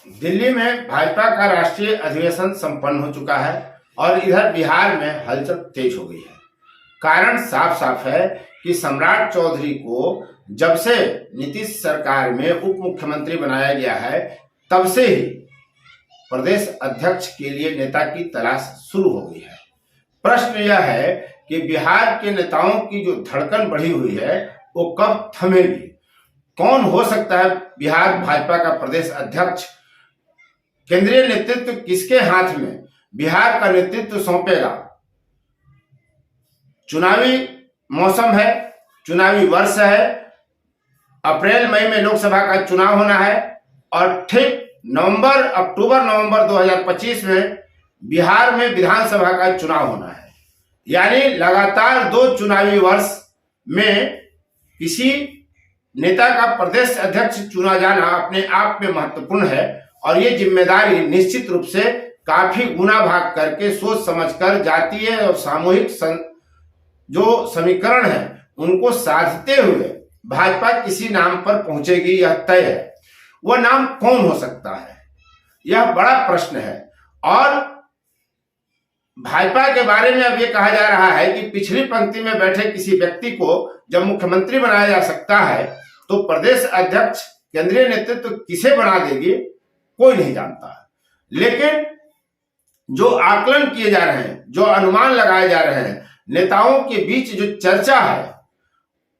दिल्ली में भाजपा का राष्ट्रीय अधिवेशन संपन्न हो चुका है और इधर बिहार में हलचल तेज हो गई है। कारण साफ साफ है कि सम्राट चौधरी को जब से नीतीश सरकार में उप मुख्यमंत्री बनाया गया है, तब से ही प्रदेश अध्यक्ष के लिए नेता की तलाश शुरू हो गई है। प्रश्न यह है कि बिहार के नेताओं की जो धड़कन बढ़ी हुई है वो कब थमेगी? कौन हो सकता है बिहार भाजपा का प्रदेश अध्यक्ष? केंद्रीय नेतृत्व किसके हाथ में बिहार का नेतृत्व सौंपेगा? चुनावी मौसम है, चुनावी वर्ष है, अप्रैल मई में लोकसभा का चुनाव होना है और ठीक अक्टूबर नवंबर 2025 में बिहार में विधानसभा का चुनाव होना है। यानी लगातार 2 चुनावी वर्ष में किसी नेता का प्रदेश अध्यक्ष चुना जाना अपने आप में महत्वपूर्ण है और ये जिम्मेदारी निश्चित रूप से काफी गुना भाग करके सोच समझकर जातीय और सामूहिक जो समीकरण है उनको साधते हुए भाजपा किसी नाम पर पहुंचेगी, यह तय है। वह नाम कौन हो सकता है, यह बड़ा प्रश्न है। और भाजपा के बारे में अब यह कहा जा रहा है कि पिछली पंक्ति में बैठे किसी व्यक्ति को जब मुख्यमंत्री बनाया जा सकता है तो प्रदेश अध्यक्ष केंद्रीय नेतृत्व किसे बना देगी कोई नहीं जानता। लेकिन जो आकलन किए जा रहे हैं, जो अनुमान लगाए जा रहे हैं, नेताओं के बीच जो चर्चा है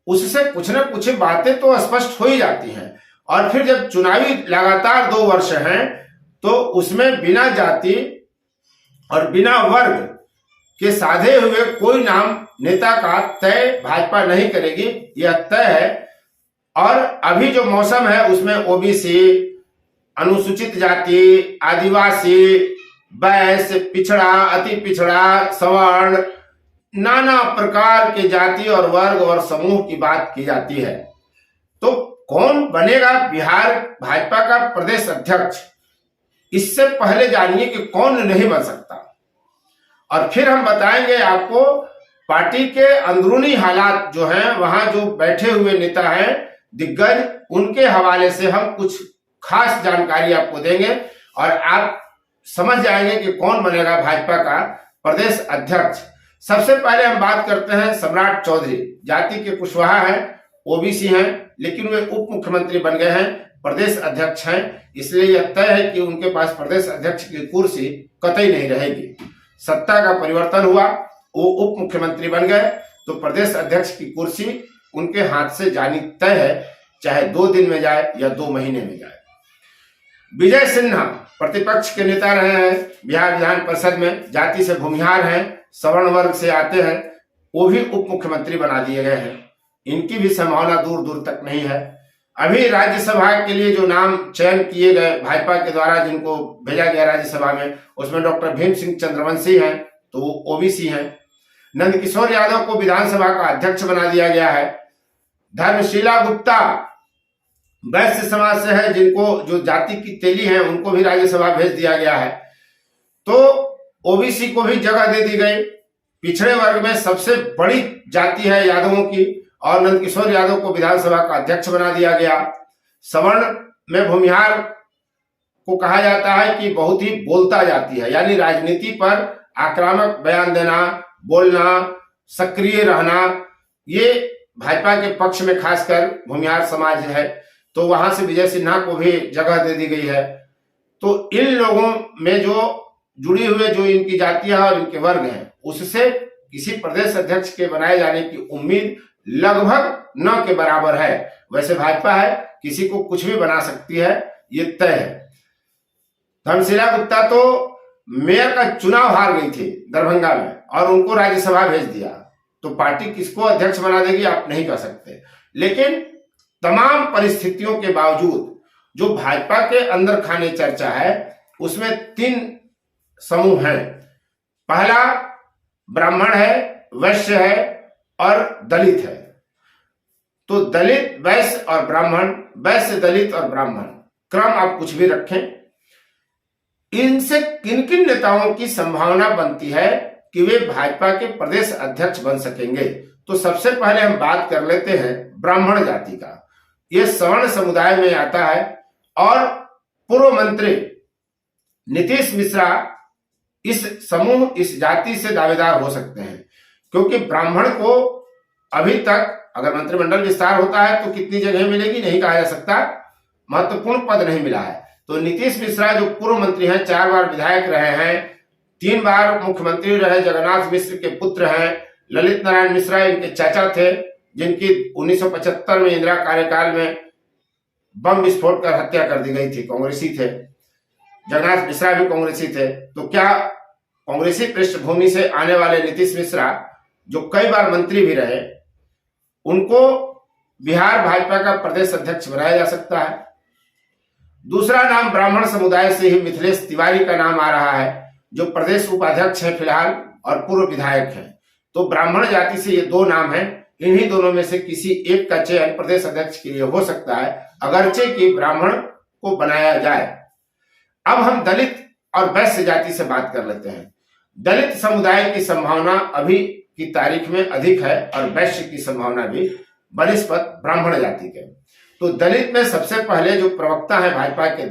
उससे कुछ न कुछ बातें तो स्पष्ट हो ही जाती हैं। और फिर जब चुनावी लगातार 2 वर्ष हैं तो उसमें बिना जाति और बिना वर्ग के साधे हुए कोई नाम नेता का तय भाजपा नहीं करेगी, यह तय है। और अभी जो मौसम है उसमें ओबीसी, अनुसूचित जाति, आदिवासी, वैश्य, पिछड़ा, अति पिछड़ा, सवर्ण, नाना प्रकार के जाति और वर्ग और समूह की बात की जाती है। तो कौन बनेगा बिहार भाजपा का प्रदेश अध्यक्ष, इससे पहले जानिए कि कौन नहीं बन सकता। और फिर हम बताएंगे आपको पार्टी के अंदरूनी हालात जो हैं, वहां जो बैठे हुए नेता हैं दिग्गज, उनके हवाले से हम कुछ खास जानकारी आपको देंगे और आप समझ जाएंगे कि कौन बनेगा भाजपा का प्रदेश अध्यक्ष। सबसे पहले हम बात करते हैं सम्राट चौधरी। जाति के कुशवाहा हैं, ओबीसी हैं, लेकिन वे उप मुख्यमंत्री बन गए हैं, प्रदेश अध्यक्ष हैं। इसलिए यह तय है कि उनके पास प्रदेश अध्यक्ष की कुर्सी कतई नहीं रहेगी। सत्ता का परिवर्तन हुआ, वो उप मुख्यमंत्री बन गए तो प्रदेश अध्यक्ष की कुर्सी उनके हाथ से जानी तय है, चाहे 2 दिन में जाए या 2 महीने में जाए। विजय सिन्हा प्रतिपक्ष के नेता रहे हैं बिहार विधान परिषद में, जाति से भूमिहार हैं, सवर्ण वर्ग से आते हैं, वो भी उप मुख्यमंत्री बना दिए गए हैं। इनकी भी संभावना दूर दूर तक नहीं है। अभी राज्यसभा के लिए जो नाम चयन किए गए भाजपा के द्वारा, जिनको भेजा गया राज्यसभा में, उसमें डॉक्टर भीम सिंह चंद्रवंशी हैं तो वो ओबीसी हैं। नंदकिशोर यादव को विधानसभा का अध्यक्ष बना दिया गया है। धर्मशीला गुप्ता वैश्य समाज से है, जिनको जो जाति की तेली है उनको भी राज्यसभा भेज दिया गया है। तो ओबीसी को भी जगह दे दी गई। पिछड़े वर्ग में सबसे बड़ी जाति है यादवों की और नंदकिशोर यादव को विधानसभा का अध्यक्ष बना दिया गया। सवर्ण में भूमिहार को कहा जाता है कि बहुत ही बोलता जाती है, यानी राजनीति पर आक्रामक बयान देना, बोलना, सक्रिय रहना, ये भाजपा के पक्ष में खासकर भूमिहार समाज है। तो वहां से विजय सिन्हा को भी जगह दे दी गई है। तो इन लोगों में जो जुड़ी हुए जो इनकी जातियां और इनके वर्ग हैं, उससे किसी प्रदेश अध्यक्ष के बनाए जाने की उम्मीद लगभग न के बराबर है। वैसे भाजपा है, किसी को कुछ भी बना सकती है, ये तय है। धर्मशीला गुप्ता तो मेयर का चुनाव हार गई थी दरभंगा में और उनको राज्यसभा भेज दिया, तो पार्टी किसको अध्यक्ष बना देगी आप नहीं कह सकते। लेकिन तमाम परिस्थितियों के बावजूद जो भाजपा के अंदर खाने चर्चा है उसमें 3 समूह हैं। पहला ब्राह्मण है, वैश्य है और दलित है। तो दलित, वैश्य और ब्राह्मण, वैश्य, दलित और ब्राह्मण, क्रम आप कुछ भी रखें। इनसे किन किन नेताओं की संभावना बनती है कि वे भाजपा के प्रदेश अध्यक्ष बन सकेंगे? तो सबसे पहले हम बात कर लेते हैं ब्राह्मण जाति का। ये सवर्ण समुदाय में आता है और पूर्व मंत्री नीतीश मिश्रा इस समूह, इस जाति से दावेदार हो सकते हैं, क्योंकि ब्राह्मण को अभी तक अगर मंत्रिमंडल विस्तार होता है तो कितनी जगह मिलेगी नहीं कहा जा सकता, महत्वपूर्ण पद नहीं मिला है। तो नीतीश मिश्रा जो पूर्व मंत्री हैं, 4 बार विधायक रहे हैं, 3 बार मुख्यमंत्री रहे, जगन्नाथ मिश्र के पुत्र हैं, ललित नारायण मिश्रा इनके चाचा थे, जिनकी 1975 में इंदिरा कार्यकाल में बम विस्फोट कर हत्या कर दी गई थी, कांग्रेसी थे। जगन्नाथ मिश्रा भी कांग्रेसी थे। तो क्या कांग्रेसी पृष्ठभूमि से आने वाले नीतीश मिश्रा, जो कई बार मंत्री भी रहे, उनको बिहार भाजपा का प्रदेश अध्यक्ष बनाया जा सकता है? दूसरा नाम ब्राह्मण समुदाय से ही मिथिलेश तिवारी का नाम आ रहा है, जो प्रदेश उपाध्यक्ष है फिलहाल और पूर्व विधायक है। तो ब्राह्मण जाति से ये 2 नाम हैं, इन्हीं दोनों में से किसी एक का चयन प्रदेश अध्यक्ष के लिए हो सकता है, अगरचे कि ब्राह्मण को बनाया जाए। अब हम दलित और वैश्य जाति से बात कर लेते हैं। दलित समुदाय की संभावना अभी की तारीख में अधिक है और वैश्य की संभावना भी बनिस्पत ब्राह्मण जाति के। तो दलित में सबसे पहले जो प्रवक्ता है भाजपा के,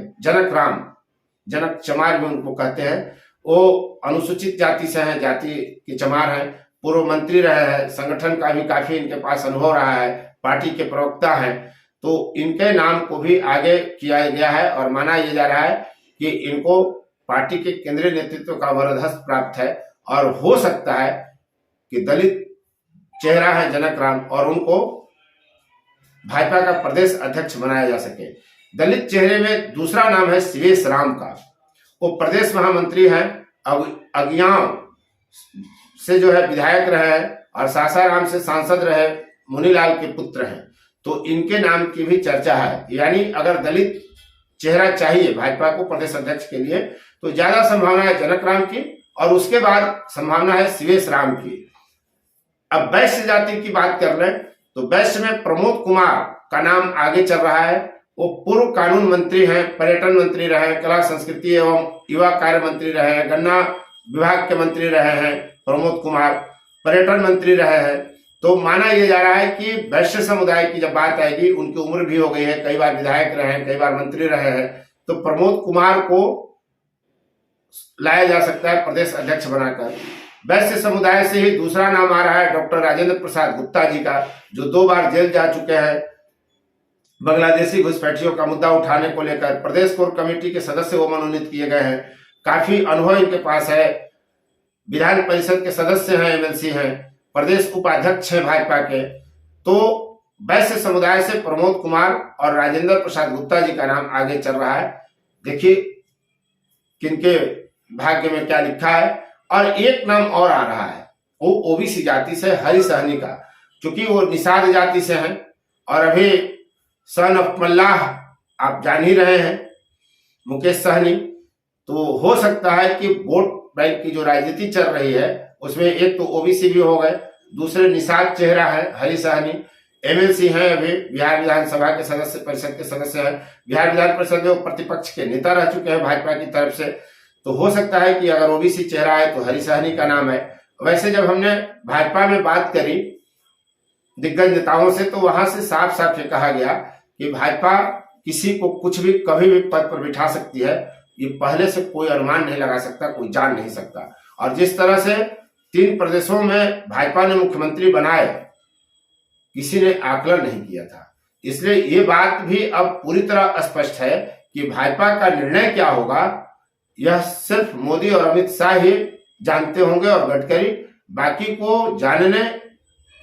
जनक चमार भी उनको कहते हैं, वो अनुसूचित जाति से हैं, जाति के चमार हैं, पूर्व मंत्री रहे हैं, संगठन का भी काफी इनके पास अनुभव रहा है, पार्टी के प्रवक्ता हैं। तो इनके नाम को भी आगे किया गया है और माना यह जा रहा है कि इनको पार्टी के केंद्रीय नेतृत्व का वरदहस्त प्राप्त है और हो सकता है कि दलित चेहरा है जनक राम और उनको भाजपा का प्रदेश अध्यक्ष बनाया जा सके। दलित चेहरे में दूसरा नाम है शिवेश राम का। वो प्रदेश महामंत्री हैं, अगियाव से जो है विधायक रहे हैं और सासाराम से सांसद रहे, मुनीलाल के पुत्र हैं। तो इनके नाम की भी चर्चा है। यानी अगर दलित चेहरा चाहिए भाजपा को प्रदेश अध्यक्ष के लिए तो ज्यादा संभावना है जनक राम की और उसके बाद संभावना है शिवेश राम की। अब वैश्य जाति की बात कर लें तो वैश्य में प्रमोद कुमार का नाम आगे चल रहा है। वो पूर्व कानून मंत्री हैं, पर्यटन मंत्री रहे हैं, कला संस्कृति एवं युवा कार्य मंत्री रहे हैं, गन्ना विभाग के मंत्री रहे हैं प्रमोद कुमार, पर्यटन मंत्री रहे हैं। तो माना यह जा रहा है कि वैश्य समुदाय की जब बात आएगी, उनकी उम्र भी हो गई है, कई बार विधायक रहे हैं, कई बार मंत्री रहे हैं, तो प्रमोद कुमार को लाया जा सकता है प्रदेश अध्यक्ष बनाकर। वैश्य समुदाय से ही दूसरा नाम आ रहा है डॉक्टर राजेंद्र प्रसाद गुप्ता जी का, जो 2 बार जेल जा चुके हैं बांग्लादेशी घुसपैठियों का मुद्दा उठाने को लेकर। प्रदेश कोर कमेटी के सदस्य वो मनोनीत किए गए हैं, काफी अनुभव इनके पास है, विधान परिषद के सदस्य हैं, एमएलसी हैं, प्रदेश उपाध्यक्ष हैं भाजपा के। तो वैश्य समुदाय से प्रमोद कुमार और राजेंद्र प्रसाद गुप्ता जी का नाम आगे चल रहा है। देखिए किनके भाग्य में क्या लिखा है। और एक नाम और आ रहा है, वो ओबीसी जाति से हरि सहनी का, क्योंकि वो निषाद जाति से हैं और अभी सन ऑफ मल्लाह आप जान ही रहे हैं मुकेश सहनी। तो हो सकता है कि वोट बैंक की जो राजनीति चल रही है उसमें एक तो ओबीसी भी हो गए, दूसरे निषाद चेहरा है हरि सहनी, एमएलसी हैं, अभी बिहार विधानसभा के सदस्य परिषद के सदस्य हैं, बिहार विधान परिषद में वो प्रतिपक्ष के नेता रह चुके हैं भाजपा की तरफ से। तो हो सकता है कि अगर ओबीसी चेहरा है तो हरि सहनी का नाम है। वैसे जब हमने भाजपा में बात करी दिग्गज नेताओं से तो वहां से साफ साफ ये कहा गया कि भाजपा किसी को कुछ भी कभी भी पद पर बिठा सकती है, ये पहले से कोई अनुमान नहीं लगा सकता, कोई जान नहीं सकता। और जिस तरह से 3 प्रदेशों में भाजपा ने मुख्यमंत्री बनाए, किसी ने आकलन नहीं किया था। इसलिए ये बात भी अब पूरी तरह स्पष्ट है कि भाजपा का निर्णय क्या होगा यह सिर्फ मोदी और अमित शाह ही जानते होंगे और गडकरी, बाकी को जानने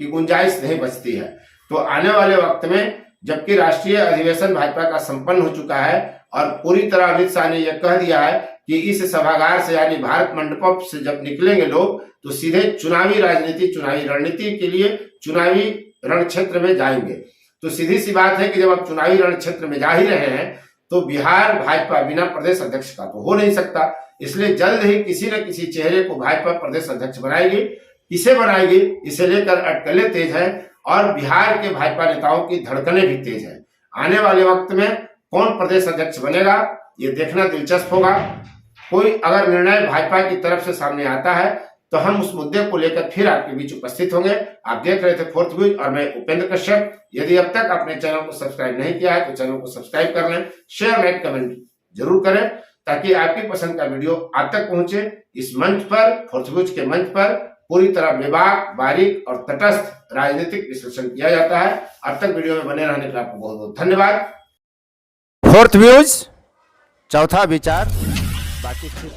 की गुंजाइश नहीं बचती है। तो आने वाले वक्त में जबकि राष्ट्रीय अधिवेशन भाजपा का संपन्न हो चुका है और पूरी तरह अमित शाह ने यह कह दिया है कि इस सभागार से यानी भारत मंडपम से जब निकलेंगे लोग तो सीधे चुनावी राजनीति, चुनावी रणनीति के लिए चुनावी रण क्षेत्र में जाएंगे। तो सीधी सी बात है कि जब आप चुनावी रण क्षेत्र में जा ही रहे हैं तो बिहार भाजपा बिना प्रदेश अध्यक्ष का तो हो नहीं सकता। इसलिए जल्द ही किसी न किसी चेहरे को भाजपा प्रदेश अध्यक्ष बनाएगी। किसे बनाएगी इसे लेकर अटकलें तेज है और बिहार के भाजपा नेताओं की धड़कनें भी तेज है। आने वाले वक्त में कौन प्रदेश अध्यक्ष बनेगा ये देखना दिलचस्प होगा। कोई अगर निर्णय भाजपा की तरफ से सामने आता है तो हम उस मुद्दे को लेकर फिर आपके बीच उपस्थित होंगे। आप देख रहे थे फोर्थ व्यूज और मैं उपेंद्र कश्यप। यदि अब तक आपने चैनल को सब्सक्राइब नहीं किया है तो चैनल को सब्सक्राइब कर लें, शेयर, लाइक, कमेंट जरूर करें ताकि आपकी पसंद का वीडियो आप तक पहुंचे। इस मंच पर, फोर्थ व्यूज के मंच पर पूरी तरह बेबाक, बारीक और तटस्थ राजनीतिक विश्लेषण किया जाता है। अब तक वीडियो में बने रहने के लिए आपको बहुत बहुत धन्यवाद। फोर्थ व्यूज, चौथा विचार, बाकी फिर